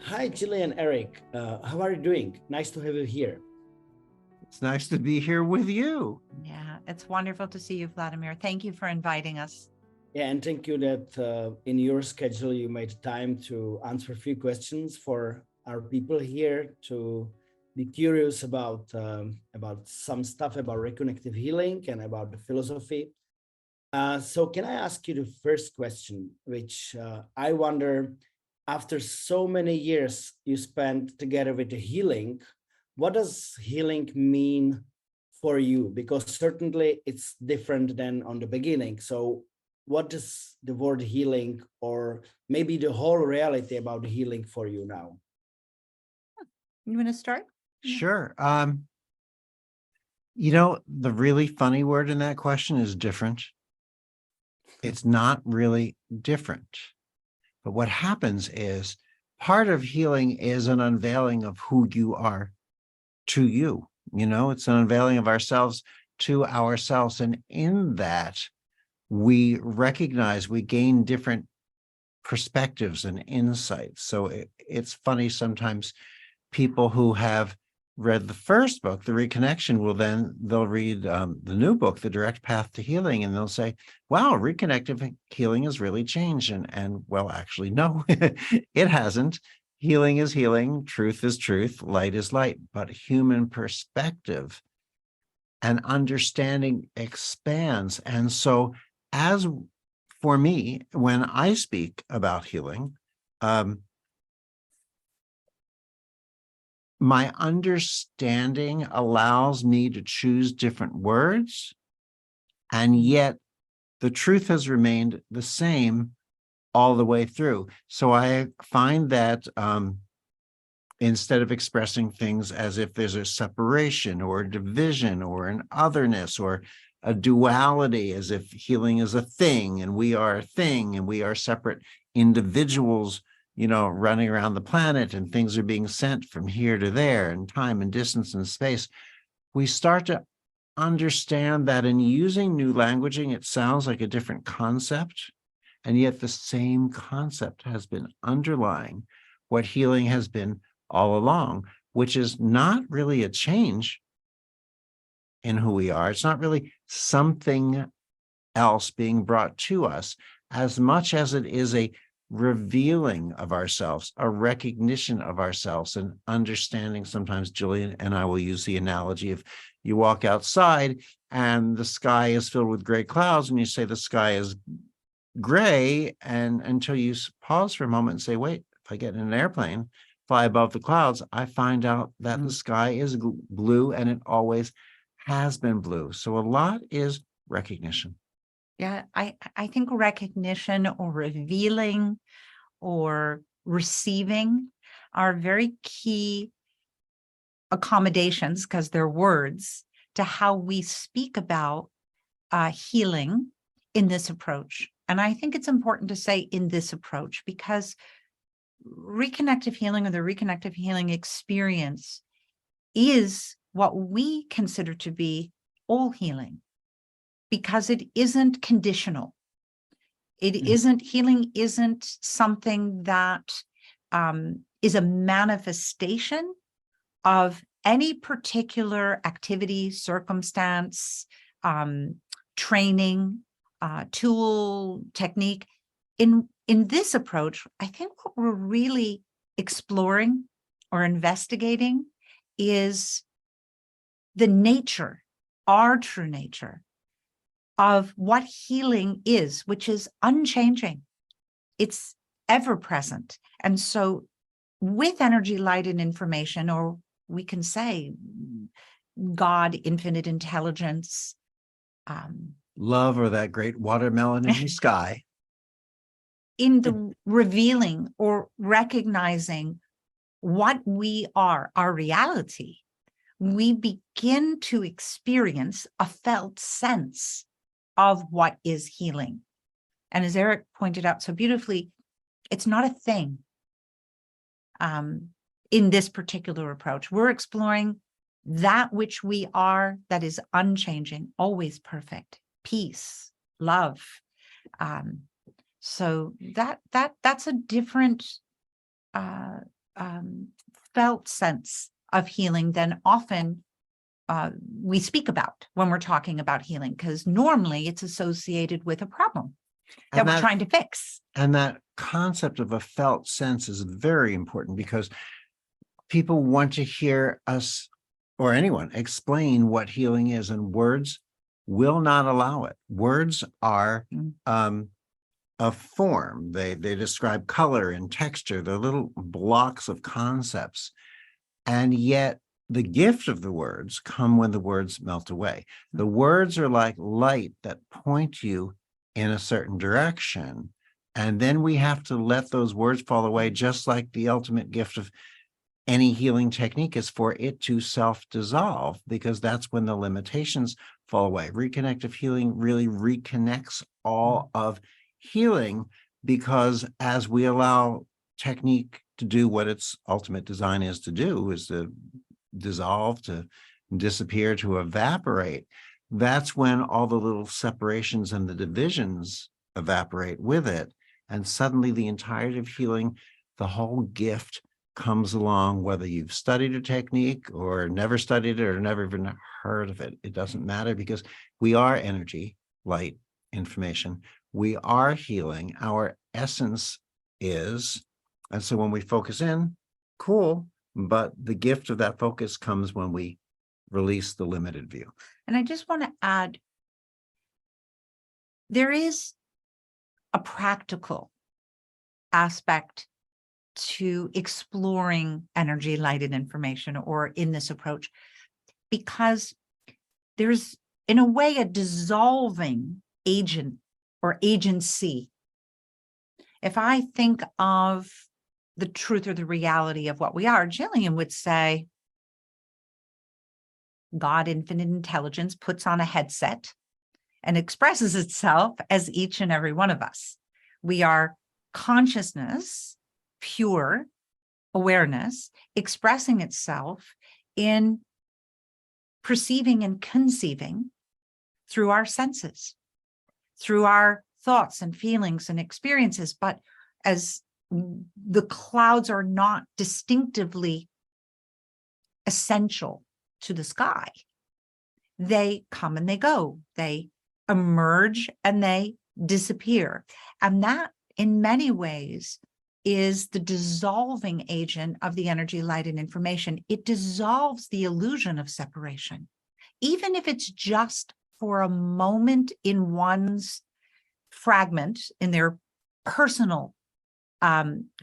Hi, Jillian, Eric. How are you doing? Nice to have you here. It's nice to be here with you. Yeah, it's wonderful to see you, Vladimír. Thank you for inviting us. Yeah, and thank you that in your schedule you made time to answer a few questions for our people here to be curious about some stuff about reconnective healing and about the philosophy. So can I ask you the first question, which I wonder, after so many years you spent together with the healing, what does healing mean for you? Because certainly it's different than on the beginning. So what does the word healing, or maybe the whole reality about healing for you now? You want to start? Sure. The really funny word in that question is different. It's not really different. But what happens is part of healing is an unveiling of who you are to you. It's an unveiling of ourselves to ourselves. And in that, we recognize, we gain different perspectives and insights. So it's funny, sometimes people who have read the first book, The Reconnection, they'll read the new book, The Direct Path to Healing, and they'll say, wow, Reconnective Healing has really changed. And well, actually, no, it hasn't. Healing is healing, truth is truth, light is light, but human perspective and understanding expands. And so as for me, when I speak about healing, my understanding allows me to choose different words, and yet the truth has remained the same all the way through. So I find that instead of expressing things as if there's a separation or a division or an otherness or a duality, as if healing is a thing and we are a thing and we are separate individuals, running around the planet, and things are being sent from here to there, and time and distance and space, we start to understand that in using new languaging, it sounds like a different concept, and yet the same concept has been underlying what healing has been all along, which is not really a change in who we are. It's not really something else being brought to us, as much as it is a revealing of ourselves, a recognition of ourselves, and understanding. Sometimes Jillian and I will use the analogy of you walk outside and the sky is filled with gray clouds, and you say the sky is gray, and until you pause for a moment and say, wait, if I get in an airplane, fly above the clouds, I find out that the sky is blue, and it always has been blue. So a lot is recognition. Yeah, I think recognition or revealing or receiving are very key accommodations, because they're words, to how we speak about healing in this approach. And I think it's important to say in this approach, because reconnective healing, or the reconnective healing experience, is what we consider to be all healing, because it isn't conditional. It isn't, healing isn't something that is a manifestation of any particular activity, circumstance, training, tool, technique. In this approach, I think what we're really exploring or investigating is the nature, our true nature, of what healing is, which is unchanging. It's ever present. And so with energy, light, and information, or we can say God, infinite intelligence, love, or that great watermelon in the sky, in the revealing or recognizing what we are, our reality, we begin to experience a felt sense of what is healing. And as Eric pointed out so beautifully, it's not a thing. In this particular approach, we're exploring that which we are, that is unchanging, always perfect, peace, love. So that's a different felt sense of healing than often we speak about when we're talking about healing, because normally it's associated with a problem that we're trying to fix. And that concept of a felt sense is very important, because people want to hear us or anyone explain what healing is, and words will not allow it. Words are a form. They describe color and texture. They're little blocks of concepts. And yet the gift of the words come when the words melt away. The words are like light that point you in a certain direction. And then we have to let those words fall away, just like the ultimate gift of any healing technique is for it to self-dissolve, because that's when the limitations fall away. Reconnective healing really reconnects all of healing, because as we allow technique to do what its ultimate design is to do, is to dissolve, to disappear, to evaporate, that's when all the little separations and the divisions evaporate with it. And suddenly the entirety of healing, the whole gift, comes along, whether you've studied a technique or never studied it or never even heard of it. It doesn't matter, because we are energy, light, information. We are healing. Our essence is. And so when we focus in, cool. But the gift of that focus comes when we release the limited view. And I just want to add, there is a practical aspect to exploring energy, light, and information, or in this approach, because there's, in a way, a dissolving agent or agency. If I think of the truth or the reality of what we are, Jillian would say, God, infinite intelligence, puts on a headset and expresses itself as each and every one of us. We are consciousness, pure awareness, expressing itself in perceiving and conceiving through our senses, through our thoughts and feelings and experiences. But as the clouds are not distinctively essential to the sky, they come and they go, they emerge and they disappear. And that, in many ways, is the dissolving agent of the energy, light, and information. It dissolves the illusion of separation, even if it's just for a moment in one's fragment, in their personal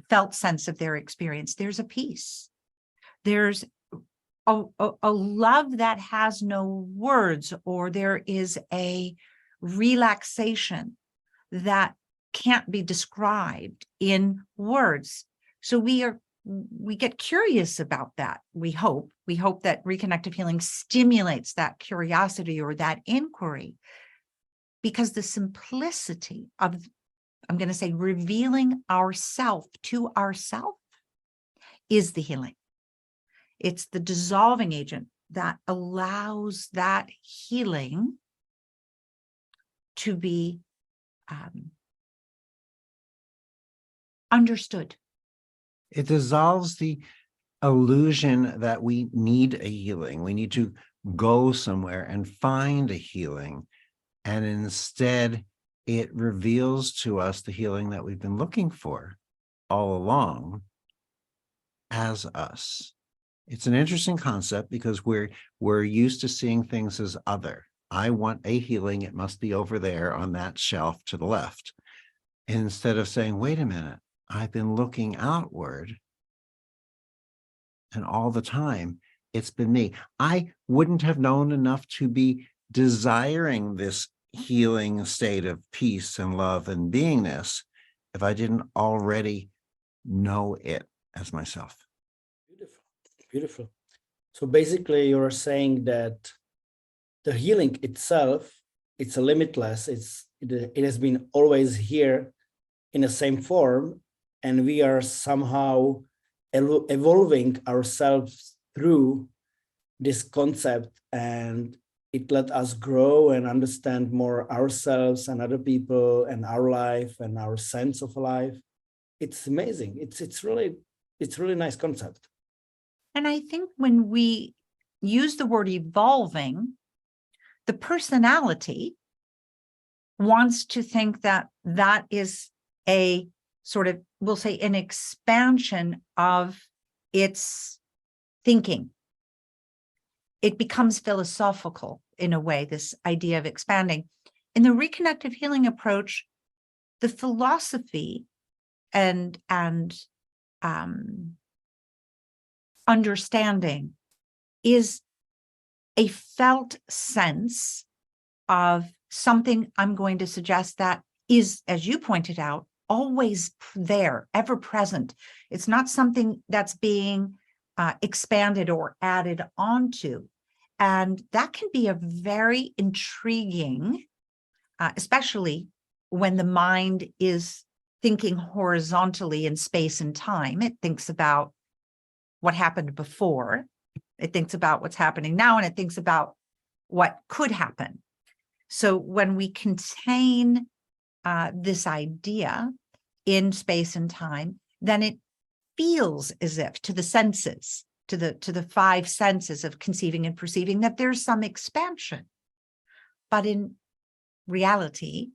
felt sense of their experience. There's a peace. There's a love that has no words, or there is a relaxation that can't be described in words. So we get curious about that. We hope that reconnective healing stimulates that curiosity or that inquiry, because the simplicity of, I'm going to say, revealing ourself to ourself is the healing. It's the dissolving agent that allows that healing to be understood. It dissolves the illusion that we need a healing. We need to go somewhere and find a healing. And instead, it reveals to us the healing that we've been looking for all along as us. It's an interesting concept, because we're used to seeing things as other. I want a healing. It must be over there on that shelf to the left. Instead of saying, wait a minute, I've been looking outward, and all the time it's been me. I wouldn't have known enough to be desiring this healing state of peace and love and beingness if I didn't already know it as myself. Beautiful, beautiful. So basically you're saying that the healing itself, it's a limitless, it has been always here in the same form, and we are somehow evolving ourselves through this concept, and it let us grow and understand more ourselves and other people and our life and our sense of life. It's amazing. It's really it's really nice concept. And I think when we use the word evolving, the personality wants to think that that is a sort of, we'll say, an expansion of its thinking. It becomes philosophical in a way, this idea of expanding. In the reconnective healing approach, the philosophy and understanding is a felt sense of something, I'm going to suggest, that is, as you pointed out, always there, ever present. It's not something that's being expanded or added onto. And that can be a very intriguing, especially when the mind is thinking horizontally in space and time. It thinks about what happened before, it thinks about what's happening now, and it thinks about what could happen. So when we contain this idea in space and time, then it feels as if, to the senses, to the five senses of conceiving and perceiving, that there's some expansion. But in reality,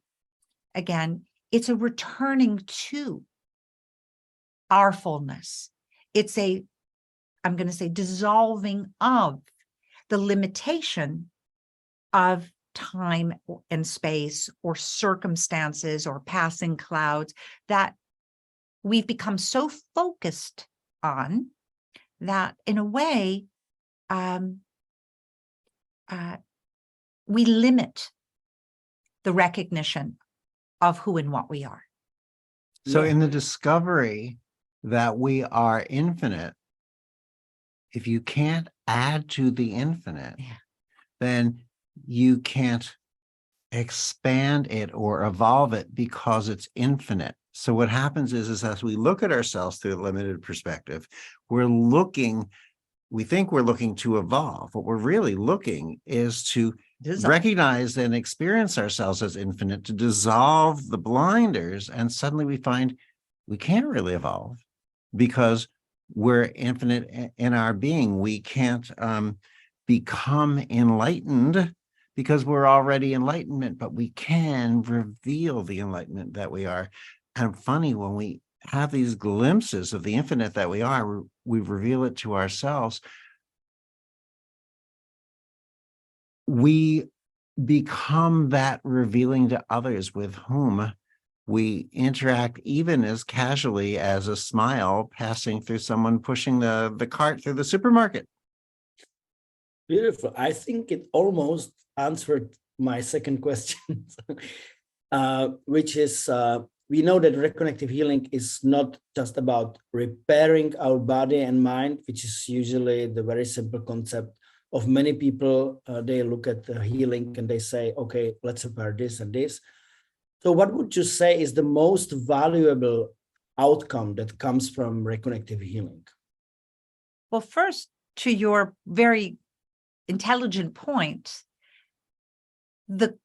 again, it's a returning to our fullness. It's a, I'm going to say, dissolving of the limitation of time and space or circumstances or passing clouds that we've become so focused on that, in a way, we limit the recognition of who and what we are. So in the discovery that we are infinite, if you can't add to the infinite, then you can't expand it or evolve it because it's infinite. So what happens is as we look at ourselves through a limited perspective, we think we're looking to evolve. What we're really looking is to recognize and experience ourselves as infinite, to dissolve the blinders, and suddenly we find we can't really evolve because we're infinite in our being. We can't become enlightened because we're already enlightenment, but we can reveal the enlightenment that we are. And funny, when we have these glimpses of the infinite that we are, we reveal it to ourselves. We become that revealing to others with whom we interact, even as casually as a smile passing through someone pushing the cart through the supermarket. Beautiful. I think it almost answered my second question, which is, we know that reconnective healing is not just about repairing our body and mind, which is usually the very simple concept of many people. They look at the healing and they say, okay, let's repair this and this. So what would you say is the most valuable outcome that comes from reconnective healing? Well, first, to your very intelligent point, the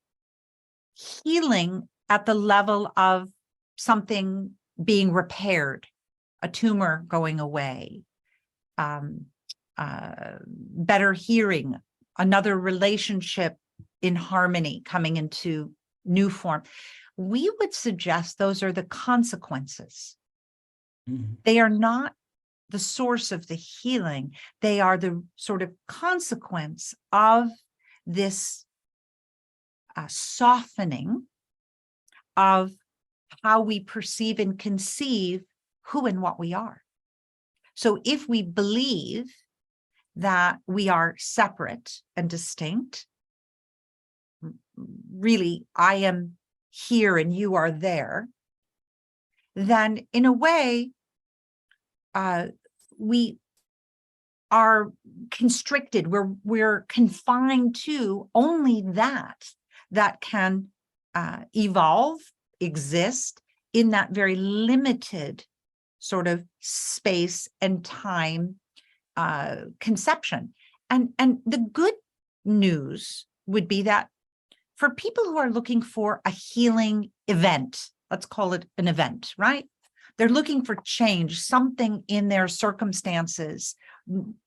healing at the level of something being repaired, a tumor going away, better hearing, another relationship in harmony coming into new form. We would suggest those are the consequences. Mm-hmm. They are not the source of the healing. They are the sort of consequence of this softening of how we perceive and conceive who and what we are. So if we believe that we are separate and distinct, really, I am here and you are there, then in a way, we are constricted. We're confined to only that can evolve, exist in that very limited sort of space and time conception. And the good news would be that for people who are looking for a healing event, let's call it an event, right? They're looking for change. Something in their circumstances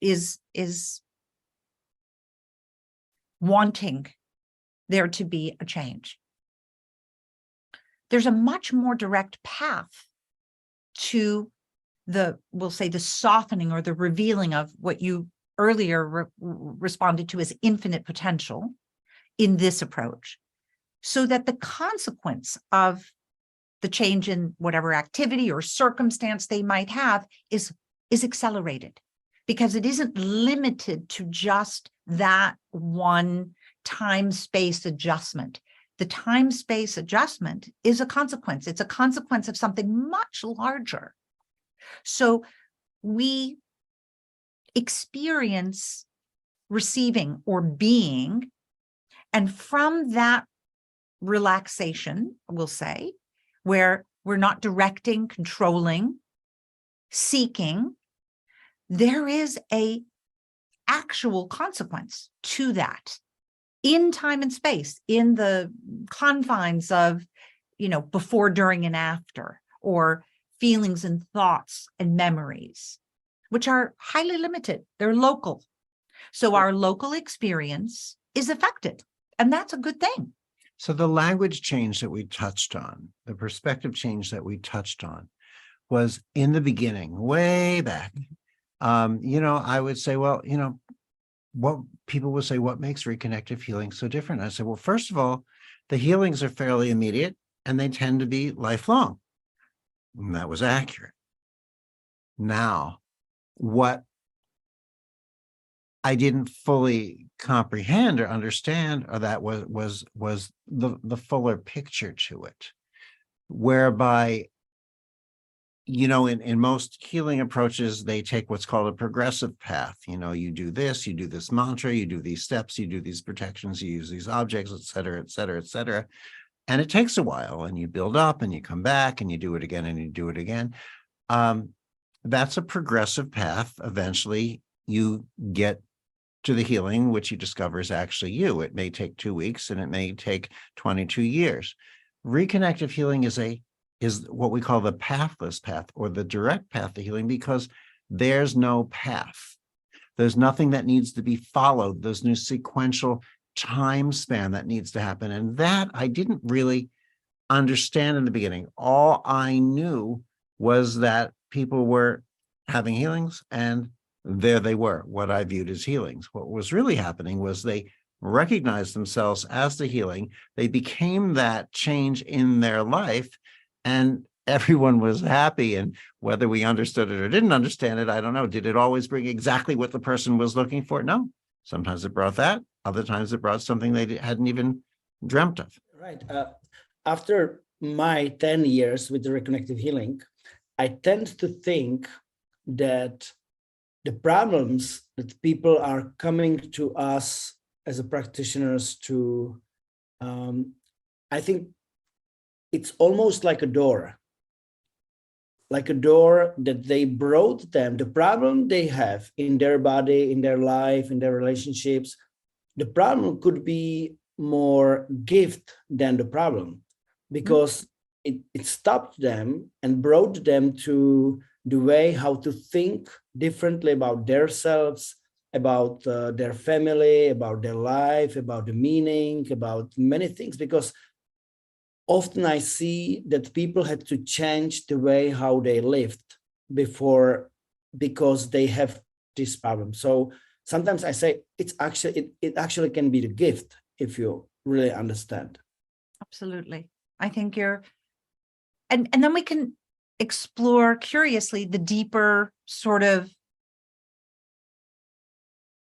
is wanting there to be a change. There's a much more direct path to we'll say the softening or the revealing of what you earlier responded to as infinite potential in this approach, so that the consequence of the change in whatever activity or circumstance they might have is accelerated, because it isn't limited to just that one time-space adjustment. The time-space adjustment is a consequence. It's a consequence of something much larger. So we experience receiving or being, and from that relaxation, we'll say, where we're not directing, controlling, seeking, there is a actual consequence to that in time and space, in the confines of, before, during, and after, or feelings and thoughts and memories, which are highly limited. They're local. So our local experience is affected, and that's a good thing. So the language change that we touched on, the perspective change that we touched on, was in the beginning, way back. I would say, well, what people would say, what makes reconnective healing so different? I said, well, first of all, the healings are fairly immediate and they tend to be lifelong. And that was accurate. Now, what I didn't fully comprehend or understand, or that was the fuller picture to it, whereby, in most healing approaches, they take what's called a progressive path. You do this mantra, you do these steps, you do these protections, you use these objects, et cetera, et cetera, et cetera. And it takes a while, and you build up and you come back and you do it again and you do it again. That's a progressive path. Eventually you get to the healing, which you discover is actually you. It may take 2 weeks and it may take 22 years. Reconnective healing is what we call the pathless path, or the direct path to healing, because there's no path. There's nothing that needs to be followed. There's no sequential time span that needs to happen. And that I didn't really understand in the beginning. All I knew was that people were having healings, and there they were, what I viewed as healings. What was really happening was they recognized themselves as the healing. They became that change in their life, and everyone was happy. And whether we understood it or didn't understand it, I don't know. Did it always bring exactly what the person was looking for? No. Sometimes it brought that. Other times it brought something they hadn't even dreamt of. Right. After my 10 years with the Reconnective Healing, I tend to think that the problems that people are coming to us as a practitioners to, I think it's almost like a door that they brought them, the problem they have in their body, in their life, in their relationships. The problem could be more gift than the problem, because it stopped them and brought them to the way how to think differently about themselves, about their family, about their life, about the meaning, about many things. Because often I see that people had to change the way how they lived before, because they have this problem. So sometimes I say it actually can be the gift if you really understand. Absolutely. I think and then we can explore curiously the deeper sort of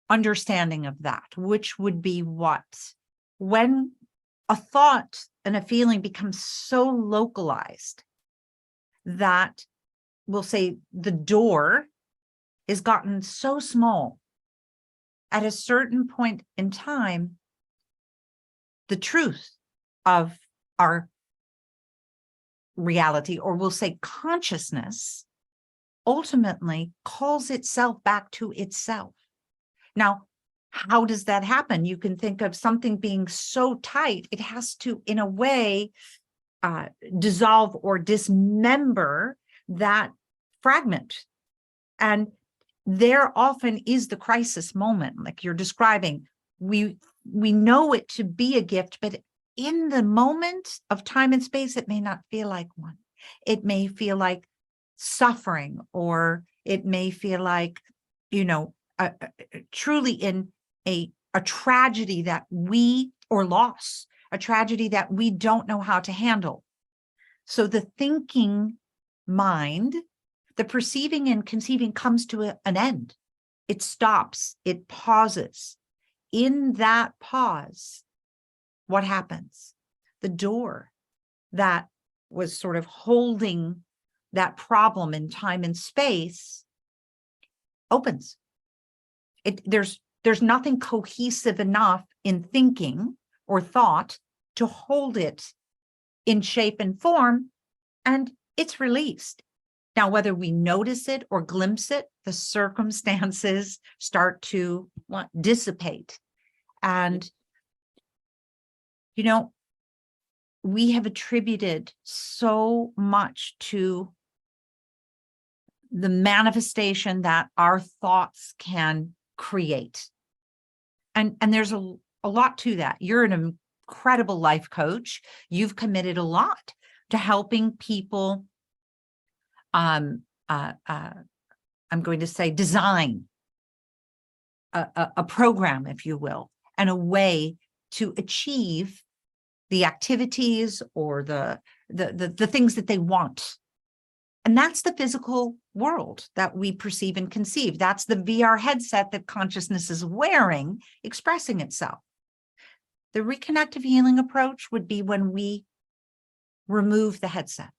understanding of that, which would be what? When a thought and a feeling becomes so localized that, we'll say, the door is gotten so small, at a certain point in time, the truth of our reality, or we'll say consciousness, ultimately calls itself back to itself. Now, how does that happen? You can think of something being so tight, it has to, in a way, dissolve or dismember that fragment. And there often is the crisis moment, like you're describing. We know it to be a gift, but in the moment of time and space, it may not feel like one. It may feel like suffering, or it may feel like, truly in a tragedy that or loss, a tragedy that we don't know how to handle. So the thinking mind, the perceiving and conceiving comes to an end. It stops, it pauses. In that pause, what happens? The door that was sort of holding that problem in time and space opens. There's nothing cohesive enough in thinking or thought to hold it in shape and form, and it's released. Now, whether we notice it or glimpse it, the circumstances start to dissipate. And, we have attributed so much to the manifestation that our thoughts can create. And there's a lot to that. You're an incredible life coach. You've committed a lot to helping people, I'm going to say, design a program, if you will, and a way to achieve the activities or the things that they want. And that's the physical world that we perceive and conceive. That's the VR headset that consciousness is wearing, expressing itself. The reconnective healing approach would be when we remove the headset,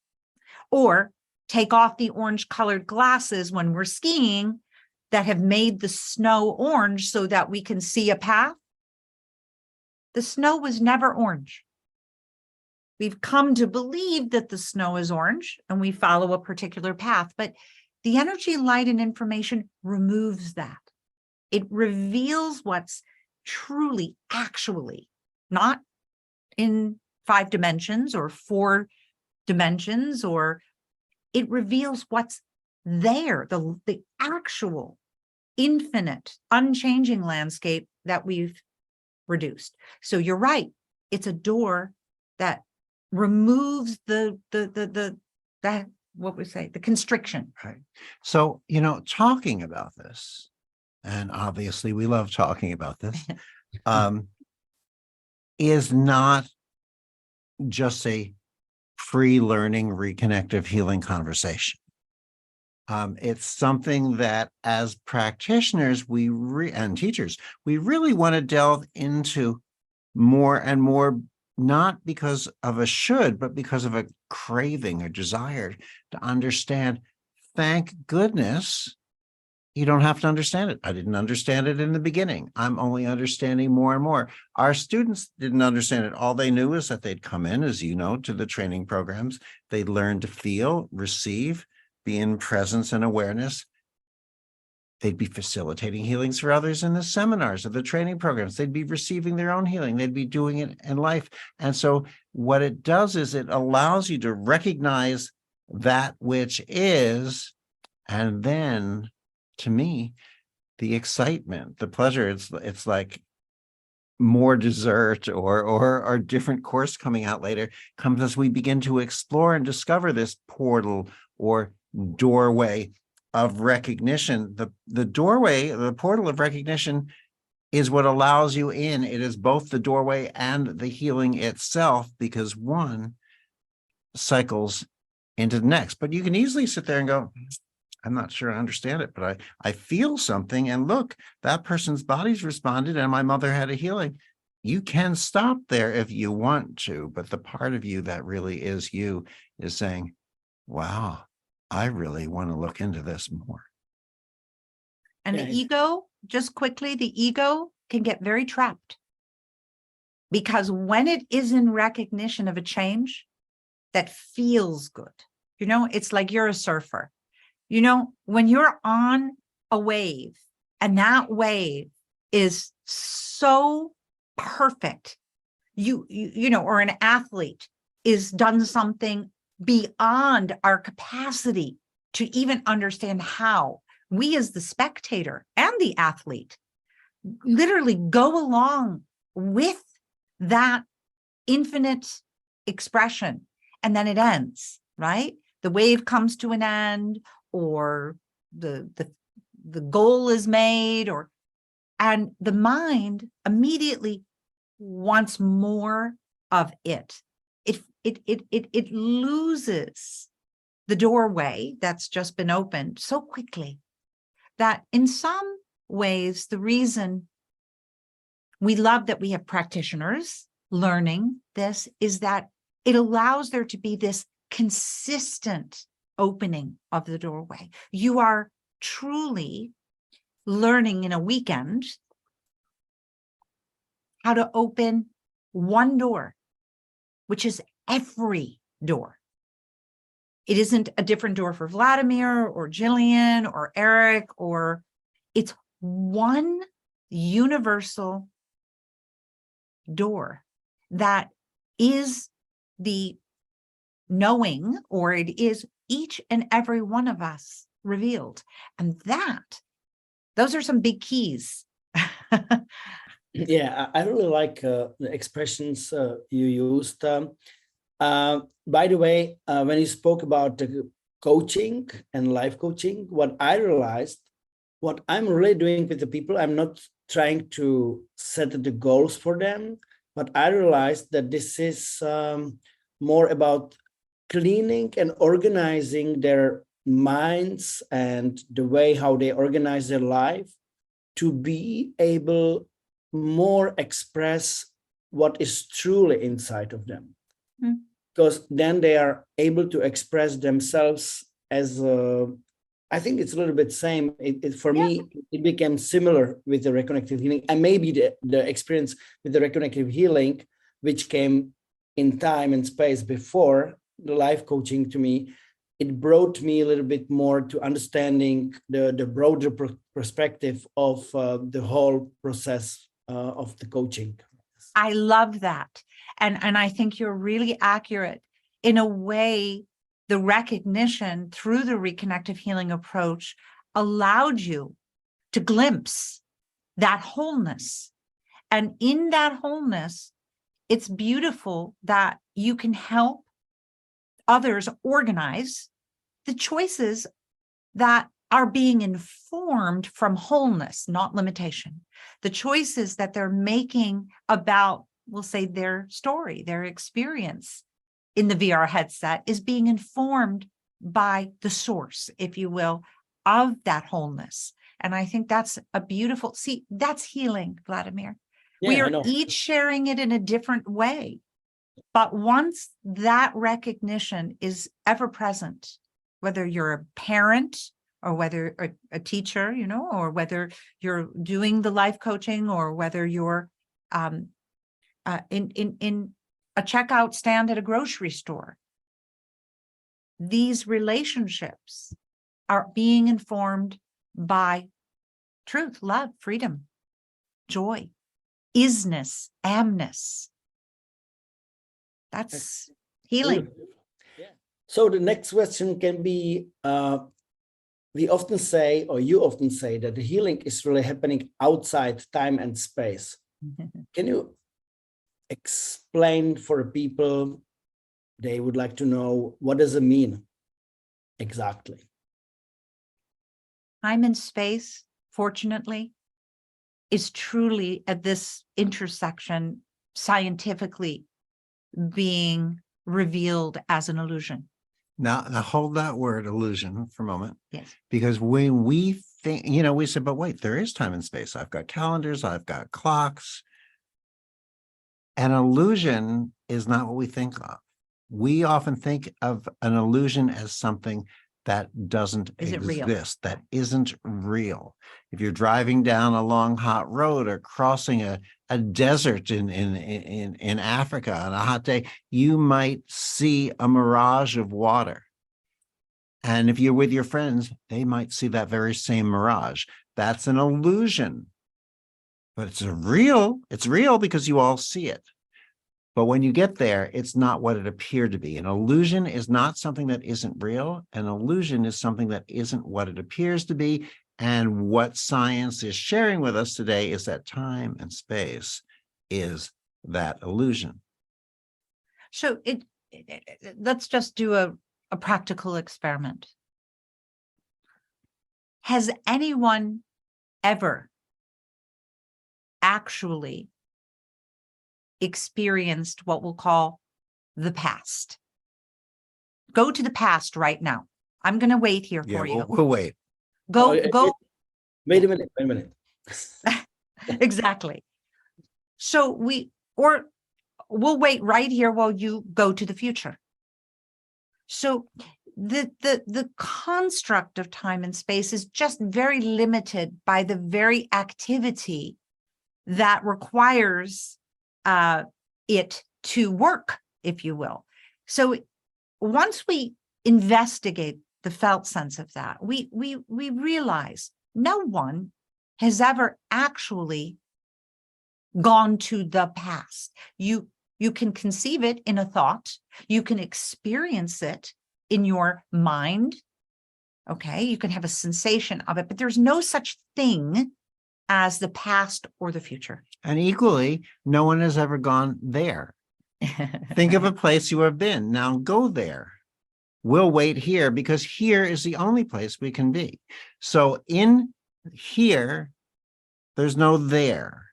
or take off the orange colored glasses when we're skiing that have made the snow orange so that we can see a path. The snow was never orange. We've come to believe that the snow is orange and we follow a particular path, but the energy, light, and information removes that. It reveals what's truly, actually, not in 5 dimensions or 4 dimensions, or it reveals what's there, the actual infinite, unchanging landscape that we've reduced. So you're right. It's a door that removes the constriction. Right. So, talking about this, and obviously we love talking about this, is not just a free learning, reconnective healing conversation. It's something that as practitioners and teachers, we really want to delve into more and more, not because of a should, but because of a craving or desire to understand. Thank goodness you don't have to understand it. I didn't understand it in the beginning. I'm only understanding more and more. Our students didn't understand it. All they knew is that they'd come in, as you know, to the training programs. They'd learn to feel, receive, be in presence and awareness. They'd be facilitating healings for others in the seminars or the training programs. They'd be receiving their own healing. They'd be doing it in life. And so what it does is it allows you to recognize that which is, and then, to me, the excitement, the pleasure, it's like more dessert or different course coming out later comes as we begin to explore and discover this portal or doorway of recognition. The doorway, the portal of recognition, is what allows you in. It is both the doorway and the healing itself, because one cycles into the next. But you can easily sit there and go, I'm not sure I understand it, but I feel something. And look, that person's body's responded and my mother had a healing. You can stop there if you want to, but the part of you that really is you is saying, wow, I really want to look into this more. And the ego, just quickly, the ego can get very trapped, because when it is in recognition of a change that feels good, it's like you're a surfer. When you're on a wave and that wave is so perfect, or an athlete is done something beyond our capacity to even understand how we as the spectator and the athlete literally go along with that infinite expression, and then it ends, right? The wave comes to an end, or the goal is made, and the mind immediately wants more of it. It loses the doorway that's just been opened so quickly that in some ways, the reason we love that we have practitioners learning this is that it allows there to be this consistent opening of the doorway. You are truly learning in a weekend how to open one door, which is every door. It isn't a different door for Vladimír or Jillian or Eric, or it's one universal door that is the knowing, or it is each and every one of us revealed. And those are some big keys. Yeah, I really like the expressions you used. By the way, when you spoke about the coaching and life coaching, what I realized, what I'm really doing with the people, I'm not trying to set the goals for them, but I realized that this is more about cleaning and organizing their minds and the way how they organize their life to be able more express what is truly inside of them. Because then they are able to express themselves as I think it's a little bit same. For me, it became similar with the Reconnective Healing, and maybe the experience with the Reconnective Healing, which came in time and space before the life coaching to me, it brought me a little bit more to understanding the broader perspective of the whole process of the coaching. I love that. And I think you're really accurate. In a way, the recognition through the Reconnective Healing approach allowed you to glimpse that wholeness. And in that wholeness, it's beautiful that you can help others organize the choices that are being informed from wholeness, not limitation. The choices that they're making about, we'll say, their story, their experience in the VR headset is being informed by the source, if you will, of that wholeness. And I think that's a beautiful, that's healing, Vladimír. Yeah, we are each sharing it in a different way. But once that recognition is ever present, whether you're a parent or whether a teacher, or whether you're doing the life coaching, or whether you're in a checkout stand at a grocery store, these relationships are being informed by truth, love, freedom, joy, isness, amness. That's healing. Yeah. So the next question can be, we often say, or you often say, that the healing is really happening outside time and space. Can you explain for people, they would like to know, what does it mean exactly? Time and space, fortunately, is truly at this intersection scientifically being revealed as an illusion. Now hold that word illusion for a moment. Yes. Because when we think, we said, but wait, there is time and space. I've got calendars, I've got clocks. An illusion is not what we think of. We often think of an illusion as something that doesn't exist, that isn't real. If you're driving down a long, hot road or crossing a desert in Africa on a hot day, you might see a mirage of water. And if you're with your friends, they might see that very same mirage. That's an illusion. But it's real because you all see it. But when you get there, it's not what it appeared to be. An illusion is not something that isn't real. An illusion is something that isn't what it appears to be. And what science is sharing with us today is that time and space is that illusion. So let's just do a practical experiment. Has anyone ever actually experienced what we'll call the past? Go to the past right now. I'm going to wait here for you. We'll wait. Go. Wait a minute. Exactly. So we'll wait right here while you go to the future. So the construct of time and space is just very limited by the very activity that requires it to work, if you will. So once we investigate the felt sense of that, we realize no one has ever actually gone to the past. You can conceive it in a thought. You can experience it in your mind. Okay, you can have a sensation of it, but there's no such thing as the past or the future. And equally, no one has ever gone there. Think of a place you have been. Now go there. We'll wait here because here is the only place we can be. So in here, there's no there.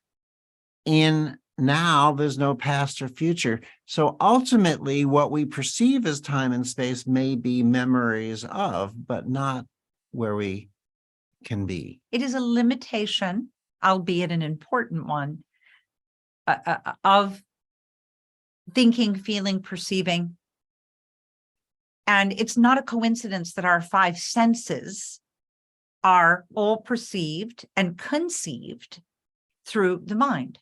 In now, there's no past or future. So ultimately, what we perceive as time and space may be memories of, but not where we can be. It is a limitation, albeit an important one, of thinking, feeling, perceiving. And it's not a coincidence that our five senses are all perceived and conceived through the mind.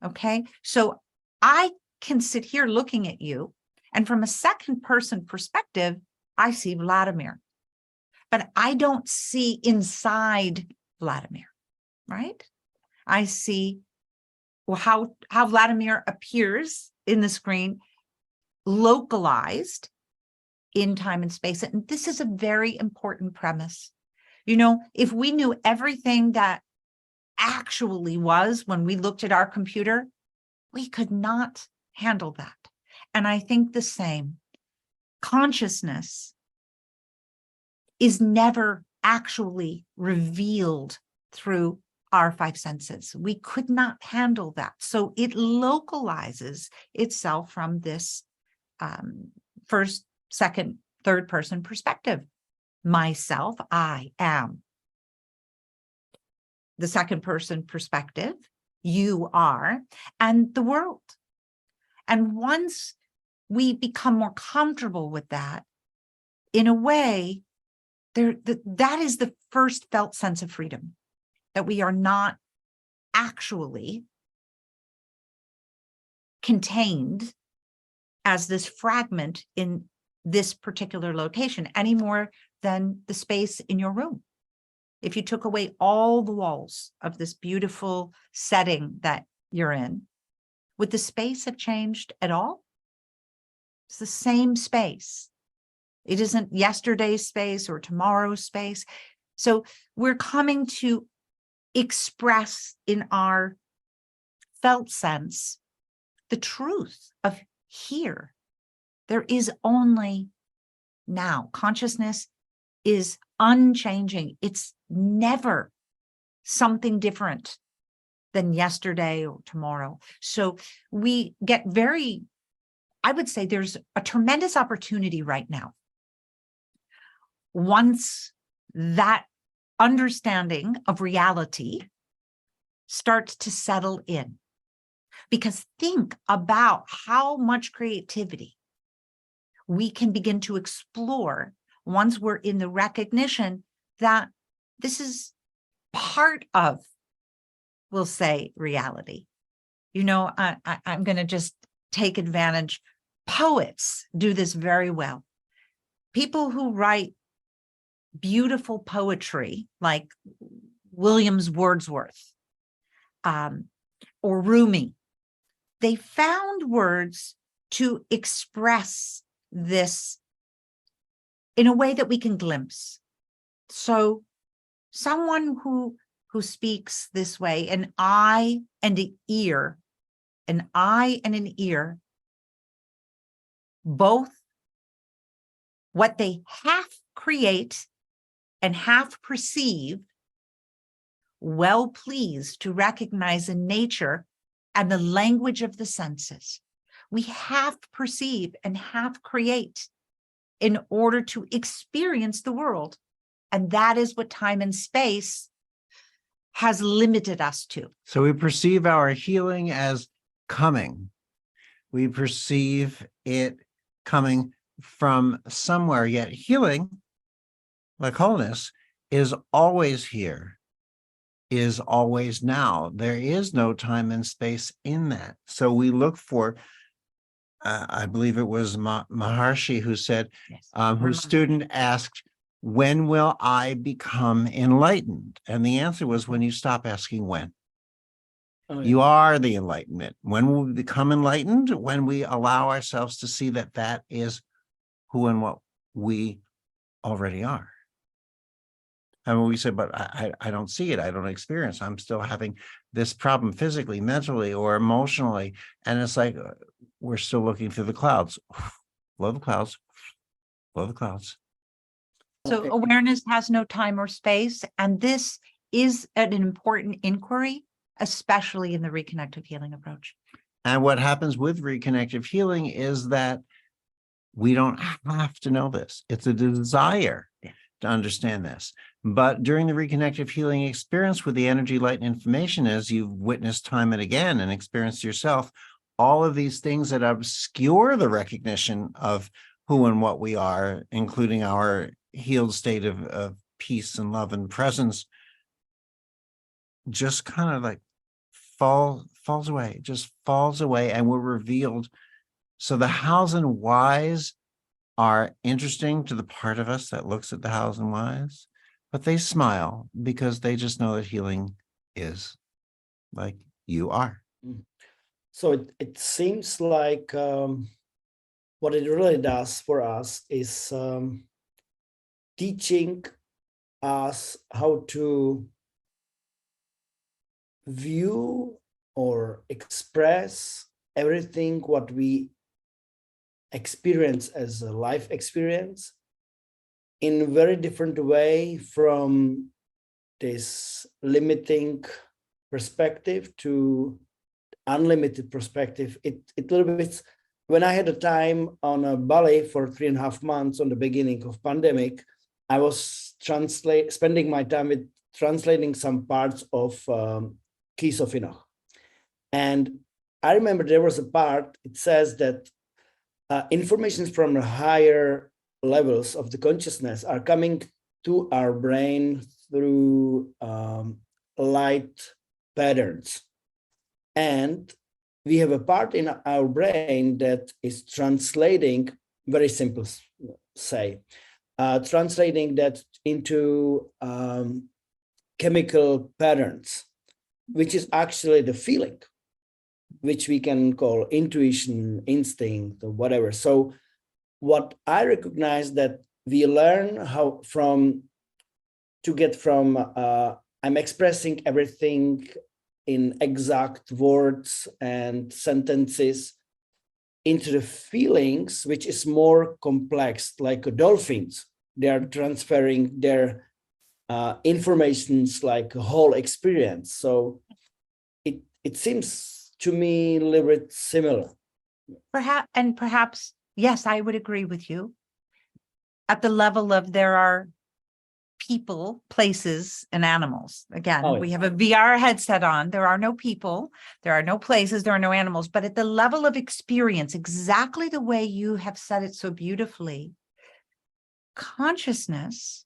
Okay, so I can sit here looking at you, and from a second person perspective, I see Vladimir, but I don't see inside Vladimir, right? I see how Vladimir appears in the screen, localized in time and space. And this is a very important premise. You know, if we knew everything that actually was when we looked at our computer, we could not handle that. And I think the same. Consciousness is never actually revealed through our five senses. We could not handle that. So it localizes itself from this first, second, third person perspective. Myself, I am. The second person perspective, you are, and the world. And once we become more comfortable with that, in a way, that is the first felt sense of freedom, that we are not actually contained as this fragment in this particular location any more than the space in your room. If you took away all the walls of this beautiful setting that you're in, would the space have changed at all? It's the same space. It isn't yesterday's space or tomorrow's space. So we're coming to express in our felt sense the truth of here. There is only now. Consciousness is unchanging. It's never something different than yesterday or tomorrow. So we get I would say there's a tremendous opportunity right now. Once that understanding of reality starts to settle in, because think about how much creativity we can begin to explore once we're in the recognition that this is part of, we'll say, reality. You know, I'm going to just take advantage. Poets do this very well. People who write beautiful poetry, like Williams Wordsworth or Rumi, they found words to express this in a way that we can glimpse. So someone who speaks this way, an eye and an ear, both what they half create and half perceive, well pleased to recognize in nature and the language of the senses. We half perceive and half create in order to experience the world. And that is what time and space has limited us to. So we perceive our healing as coming. We perceive it coming from somewhere, yet healing, like wholeness, is always here, is always now. There is no time and space in that. So we look for, I believe it was Maharshi who said, Yes. whose student asked, when will I become enlightened? And the answer was when you stop asking when. Oh, yeah. You are the enlightenment. When will we become enlightened? When we allow ourselves to see that that is who and what we already are. And when we say, but I don't see it, I don't experience, I'm still having this problem physically, mentally, or emotionally. And it's like, we're still looking through the clouds. Blow the clouds, blow the clouds. So Okay. awareness has no time or space. And this is an important inquiry, especially in the reconnective healing approach. And what happens with reconnective healing is that we don't have to know this. It's a desire to understand this. But during the reconnective healing experience with the energy, light, and information, as you've witnessed time and again and experienced yourself, all of these things that obscure the recognition of who and what we are, including our healed state of peace and love and presence, just kind of like falls away, just falls away, and we're revealed. So the hows and whys are interesting to the part of us that looks at the hows and whys, but they smile because they just know that healing is like you are. So it seems like what it really does for us is teaching us how to view or express everything what we experience as a life experience in a very different way, from this limiting perspective to unlimited perspective. It little bit, when I had a time on Bali for 3.5 months on the beginning of pandemic, I was spending my time with translating some parts of Keys of Enoch. And I remember there was a part, it says that information from the higher levels of the consciousness are coming to our brain through light patterns. And we have a part in our brain that is translating, very simple say, translating that into chemical patterns, which is actually the feeling, which we can call intuition, instinct, or whatever. So what I recognize that we learn how to get from I'm expressing everything in exact words and sentences into the feelings, which is more complex, like dolphins. They are transferring their informations like a whole experience. So it seems to me a little bit similar. Perhaps, yes, I would agree with you. At the level of there are people, places, and animals. Again, we have a VR headset on. There are no people, there are no places, there are no animals. But at the level of experience, exactly the way you have said it so beautifully, consciousness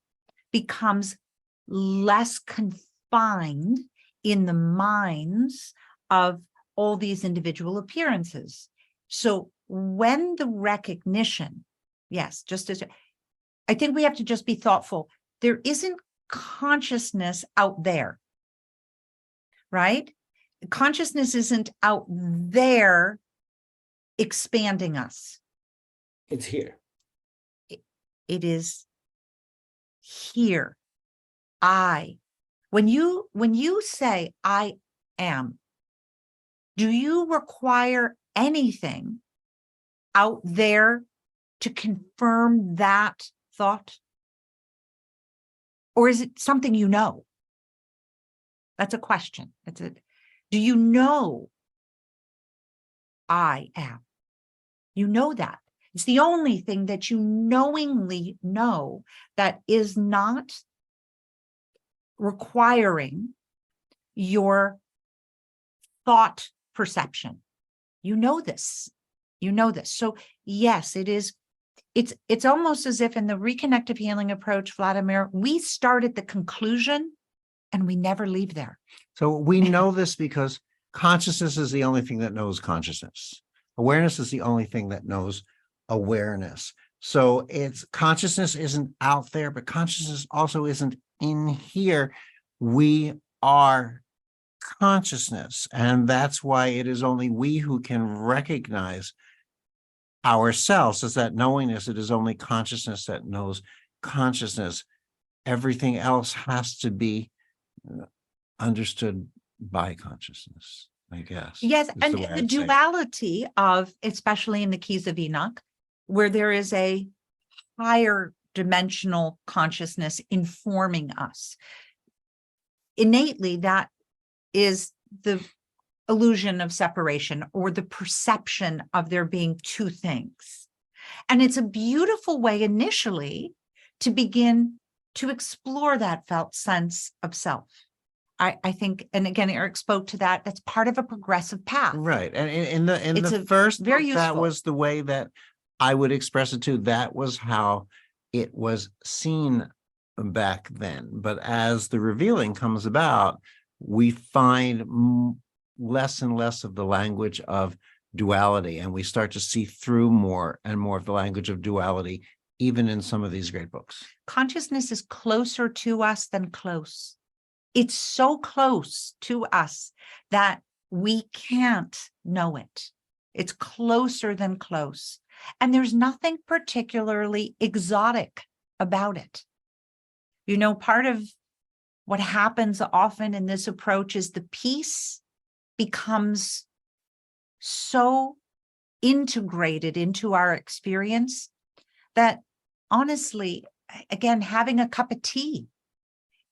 becomes less confined in the minds of all these individual appearances. So when the recognition, yes, just as I think we have to just be thoughtful, there isn't consciousness out there, right? consciousness isn't out there expanding us. It's here. It is here. When you say I am, do you require anything out there to confirm that thought? Or is it something you know? That's a question. Do you know I am? You know that. It's the only thing that you knowingly know that is not requiring your thought perception. You know this. You know this. So yes, it is. It's almost as if in the reconnective healing approach, Vladimir, we start at the conclusion and we never leave there. So we know this because consciousness is the only thing that knows consciousness. Awareness is the only thing that knows awareness. So it's consciousness isn't out there, but consciousness also isn't in here. We are consciousness. And that's why it is only we who can recognize ourselves as that knowingness. It is only consciousness that knows consciousness. Everything else has to be understood by consciousness, I guess. Yes, and the duality of, especially in the Keys of Enoch, where there is a higher dimensional consciousness informing us. Innately, that is the illusion of separation or the perception of there being two things. And it's a beautiful way initially to begin to explore that felt sense of self. I think, and again, Eric spoke to that. That's part of a progressive path. Right. And in the first very book, useful. That was the way that I would express it too. That was how it was seen back then. But as the revealing comes about, we find less and less of the language of duality, and we start to see through more and more of the language of duality, even in some of these great books. Consciousness is closer to us than close. It's so close to us that we can't know it. It's closer than close. And there's nothing particularly exotic about it. You know, part of what happens often in this approach is the peace becomes so integrated into our experience that honestly, again, having a cup of tea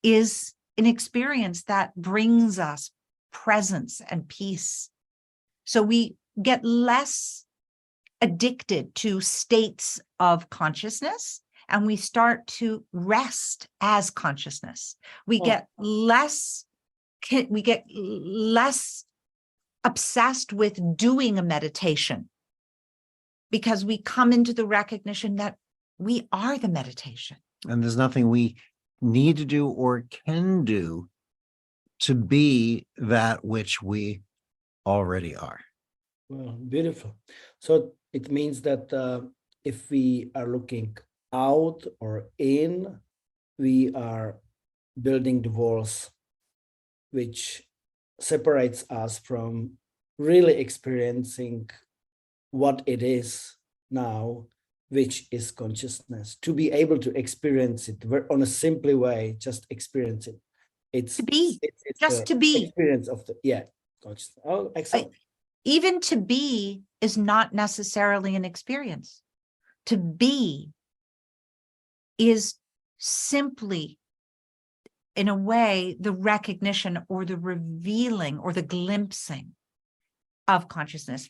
is an experience that brings us presence and peace. So we get less addicted to states of consciousness, and we start to rest as consciousness. We get less obsessed with doing a meditation because we come into the recognition that we are the meditation. And there's nothing we need to do or can do to be that which we already are. Well, beautiful. So it means that if we are looking out or in, we are building the walls which separates us from really experiencing what it is now, which is consciousness. To be able to experience it on a simple way, just experience it. It's to be, it's just to be. Experience of the consciousness. Oh, excellent. Even to be is not necessarily an experience. To be is simply, in a way, the recognition or the revealing or the glimpsing of consciousness.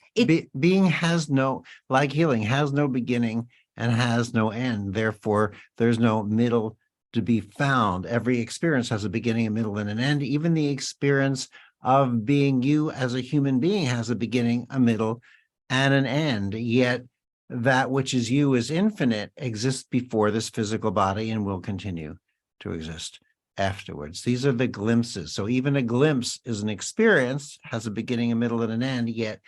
Being has no, like healing, has no beginning and has no end. Therefore, there's no middle to be found. Every experience has a beginning, a middle, and an end. Even the experience of being you as a human being has a beginning, a middle, and an end. Yet that which is you is infinite, exists before this physical body and will continue to exist afterwards. These are the glimpses. So even a glimpse is an experience, has a beginning, a middle, and an end, yet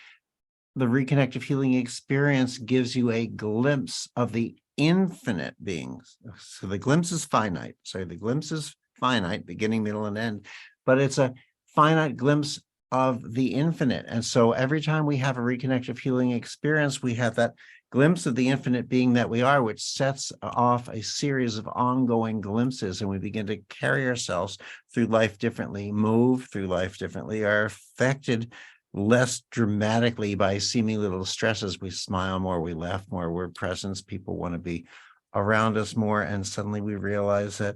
the reconnective healing experience gives you a glimpse of the infinite beings. So the glimpse is finite. So the glimpse is finite, beginning, middle, and end, but it's a finite glimpse of the infinite. And so every time we have a reconnective healing experience, we have that glimpse of the infinite being that we are, which sets off a series of ongoing glimpses, and we begin to carry ourselves through life differently, move through life differently, are affected less dramatically by seeming little stresses. We smile more, we laugh more, we're presence, people want to be around us more, and suddenly we realize that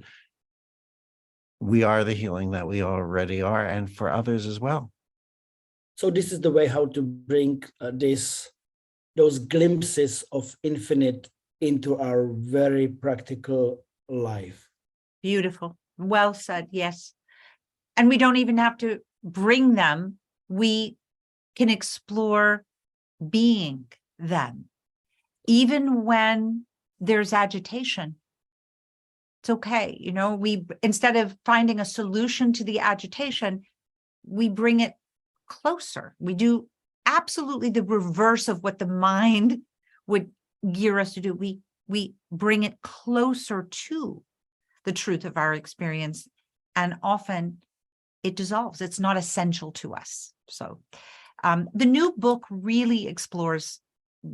we are the healing that we already are, and for others as well. So this is the way how to bring those glimpses of infinite into our very practical life. Beautiful. Well said. Yes. And we don't even have to bring them. We can explore being them. Even when there's agitation, it's okay. You know, instead of finding a solution to the agitation, we bring it closer. We do absolutely the reverse of what the mind would gear us to do. We bring it closer to the truth of our experience, and often it dissolves. It's not essential to us. So the new book really explores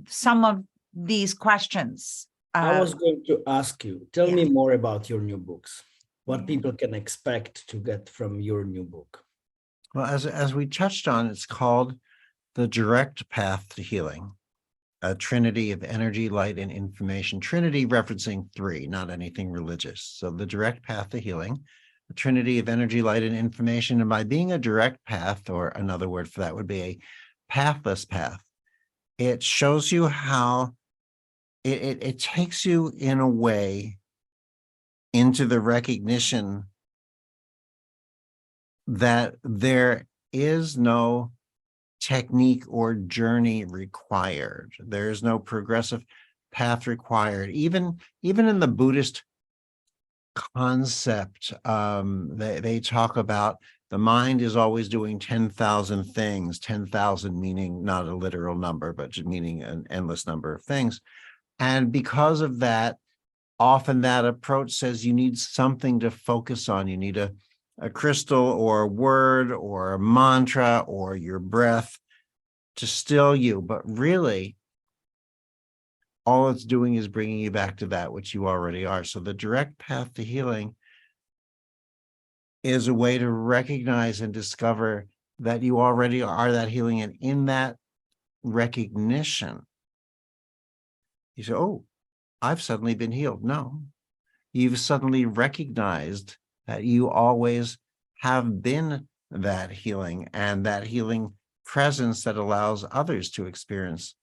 some of these questions. I was going to ask you, tell me more about your new books, what people can expect to get from your new book. Well, as we touched on, it's called The Direct Path to Healing, a trinity of energy, light, and information. Trinity referencing three, not anything religious. So the direct path to healing, a trinity of energy, light, and information. And by being a direct path, or another word for that would be a pathless path, it shows you how it takes you in a way into the recognition that there is no technique or journey required. There is no progressive path required. Even in the Buddhist concept, they talk about the mind is always doing 10,000 things, 10,000 meaning not a literal number, but just meaning an endless number of things. And because of that, often that approach says you need something to focus on. You need a crystal or a word or a mantra or your breath to still you. But really, all it's doing is bringing you back to that which you already are. So the direct path to healing is a way to recognize and discover that you already are that healing. And in that recognition, you say, oh, I've suddenly been healed. No, you've suddenly recognized that you always have been that healing, and that healing presence that allows others to experience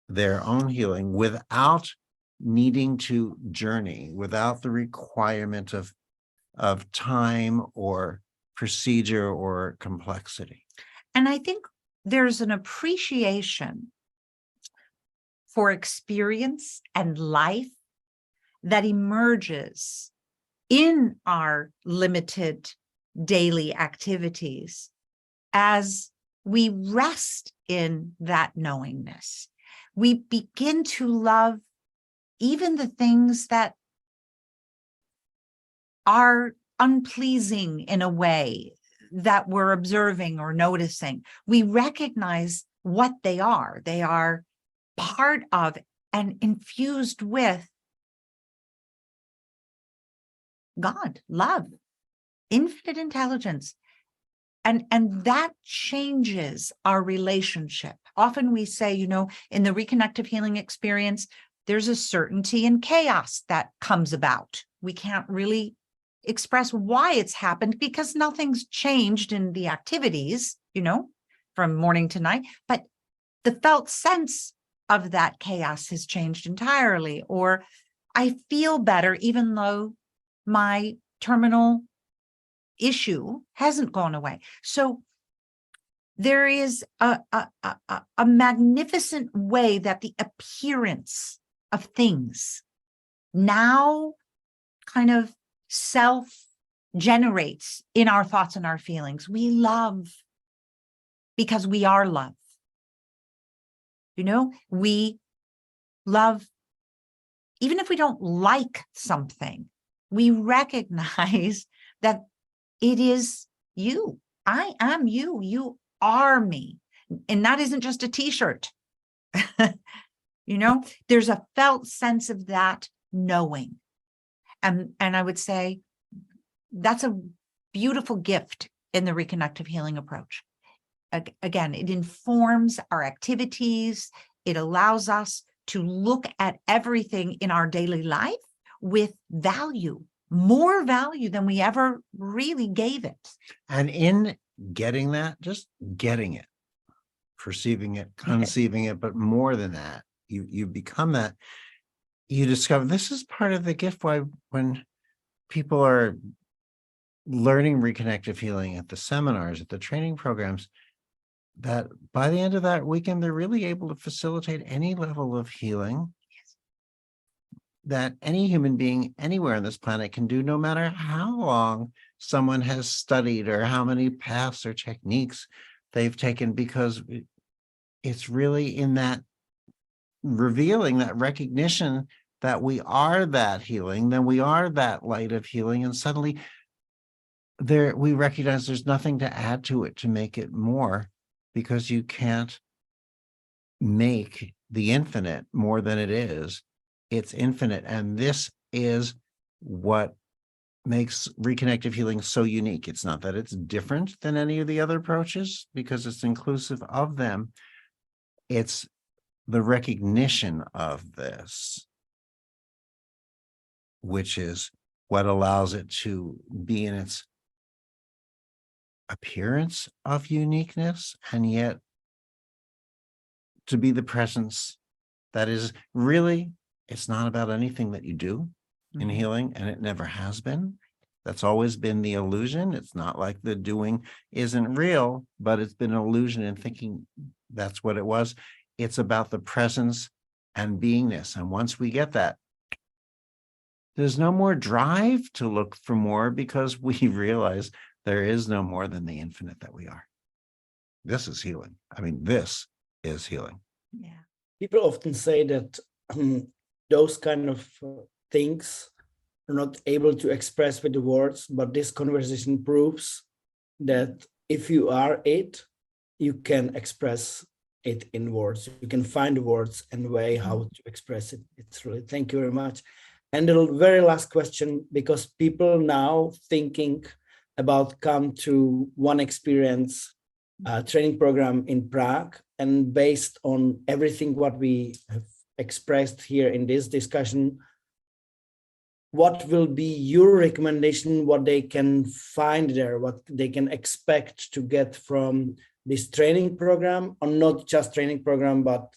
their own healing without needing to journey, without the requirement of time or procedure or complexity. And I think there's an appreciation for experience and life that emerges in our limited daily activities as we rest in that knowingness. We begin to love even the things that are unpleasing in a way that we're observing or noticing. We recognize what they are. They are part of and infused with God, love, infinite intelligence. And that changes our relationship. Often we say, you know, in the reconnective healing experience, there's a certainty and chaos that comes about. We can't really express why it's happened because nothing's changed in the activities, you know, from morning to night. But the felt sense of that chaos has changed entirely. Or I feel better even though my terminal issue hasn't gone away. So there is a magnificent way that the appearance of things now kind of self-generates in our thoughts and our feelings. We love because we are love. You know, we love, even if we don't like something, we recognize that it is you. I am you. You are me. And that isn't just a t-shirt. There's a felt sense of that knowing. And I would say that's a beautiful gift in the reconnective healing approach. Again, it informs our activities. It allows us to look at everything in our daily life with value, more value than we ever really gave it. And in getting that, just getting it, perceiving it, conceiving it, but more than that, you become that. You discover this is part of the gift. Why, when people are learning reconnective healing at the seminars, at the training programs, that by the end of that weekend, they're really able to facilitate any level of healing that any human being anywhere on this planet can do, no matter how long someone has studied or how many paths or techniques they've taken, because it's really in that revealing, that recognition that we are that healing, then we are that light of healing, and suddenly we recognize there's nothing to add to it to make it more, because you can't make the infinite more than it is. It's infinite. And this is what makes reconnective healing so unique. It's not that it's different than any of the other approaches, because it's inclusive of them. It's the recognition of this, which is what allows it to be in its appearance of uniqueness, and yet to be the presence that is really, it's not about anything that you do in healing, and it never has been. That's always been the illusion. It's not like the doing isn't real, but it's been an illusion in thinking that's what it was. It's about the presence and beingness. And once we get that, there's no more drive to look for more, because we realize there is no more than the infinite that we are. This is healing. I mean, this is healing. Yeah. People often say that those kind of things are not able to express with the words, but this conversation proves that if you are it, you can express it in words. You can find the words and way how to express it. It's really, thank you very much. And the very last question, because people now thinking about come to One Experience training program in Prague, and based on everything what we have expressed here in this discussion, what will be your recommendation, what they can find there, what they can expect to get from this training program, or not just training program, but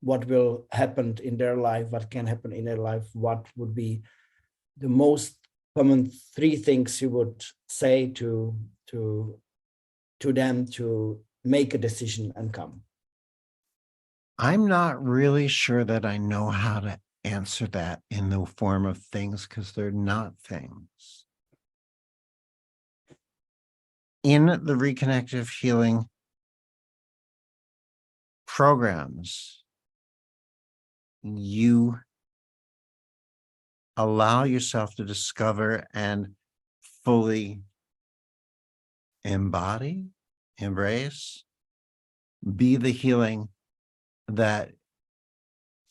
what will happen in their life, what can happen in their life, what would be the most common 3 things you would say to them to make a decision and come? I'm not really sure that I know how to answer that in the form of things, because they're not things. In the reconnective healing programs, you allow yourself to discover and fully embody, embrace, be the healing that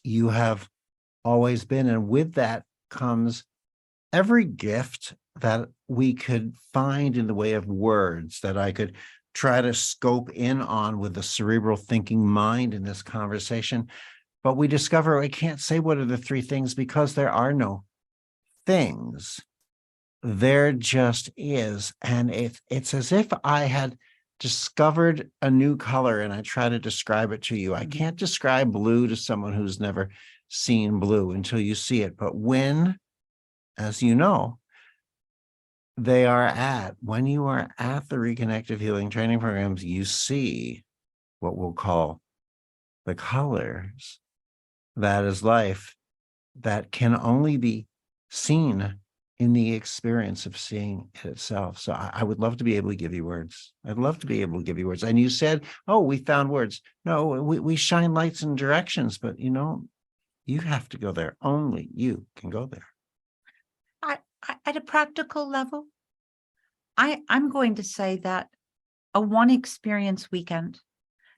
you have always been. And with that comes every gift that we could find in the way of words that I could try to scope in on with the cerebral thinking mind in this conversation. But we discover we can't say what are the 3 things, because there are no things. There just is. And it's as if I had discovered a new color and I try to describe it to you. I can't describe blue to someone who's never seen blue until you see it. But when, as you know, when you are at the Reconnective Healing training programs, you see what we'll call the colors. That is life, that can only be seen in the experience of seeing it itself. So I would love to be able to give you words. I'd love to be able to give you words. And you said, oh, we found words. No, we shine lights in directions, but you have to go there. Only you can go there. At a practical level, I'm going to say that a one experience weekend.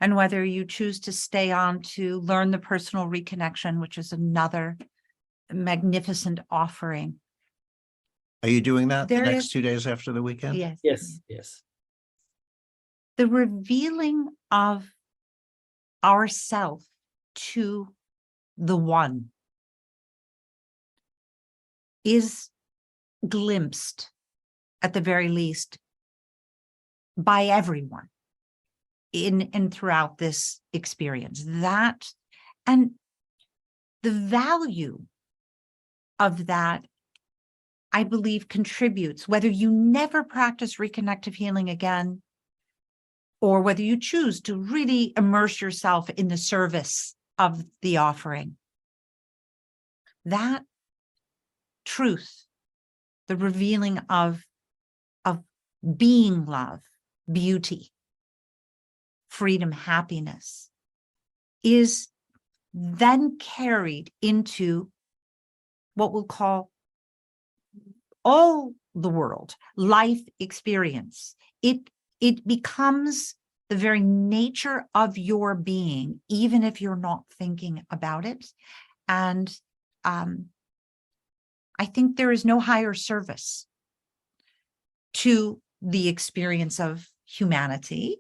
And whether you choose to stay on to learn the personal reconnection, which is another magnificent offering. Are you doing that the There next is- 2 days after the weekend? Yes. Yes. The revealing of ourself to the one is glimpsed, at the very least, by everyone in and throughout this experience. That, and the value of that, I believe, contributes, whether you never practice reconnective healing again, or whether you choose to really immerse yourself in the service of the offering. That truth, the revealing of being love, beauty, freedom, happiness, is then carried into what we'll call all the world, life experience. It becomes the very nature of your being, even if you're not thinking about it. And I think there is no higher service to the experience of humanity,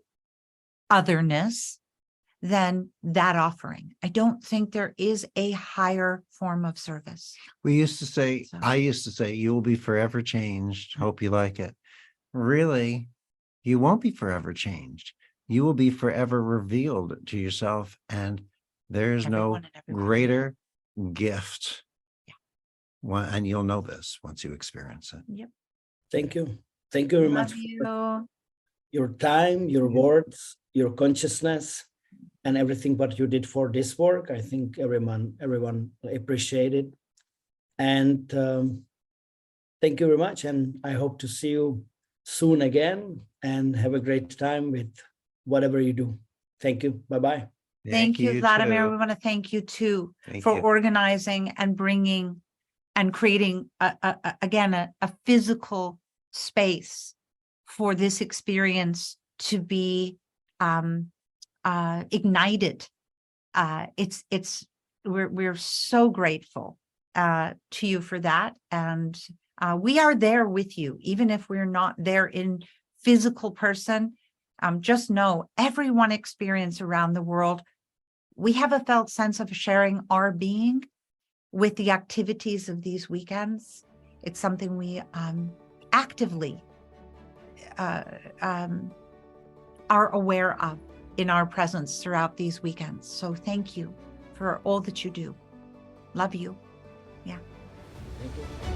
otherness, than that offering. I don't think there is a higher form of service. We used to say, So- I used to say, you will be forever changed. Hope you like it. Really, you won't be forever changed. You will be forever revealed to yourself. And there's no Everyone and everyone. greater gift. Yeah. And you'll know this once you experience it. Yep. Thank you. Thank you very much Love for you. your time, your words, your consciousness, and everything what you did for this work. I think everyone appreciated. And thank you very much. And I hope to see you soon again, and have a great time with whatever you do. Thank you. Bye-bye. Thank you, Vladimir. too. We want to thank you too Thank for you. organizing and bringing and creating again a physical space for this experience to be ignited. We're so grateful to you for that, and we are there with you, even if we're not there in physical person. Just know, everyone experience around the world, we have a felt sense of sharing our being with the activities of these weekends. It's something we actively are aware of in our presence throughout these weekends. So thank you for all that you do. Love you. Yeah. Thank you.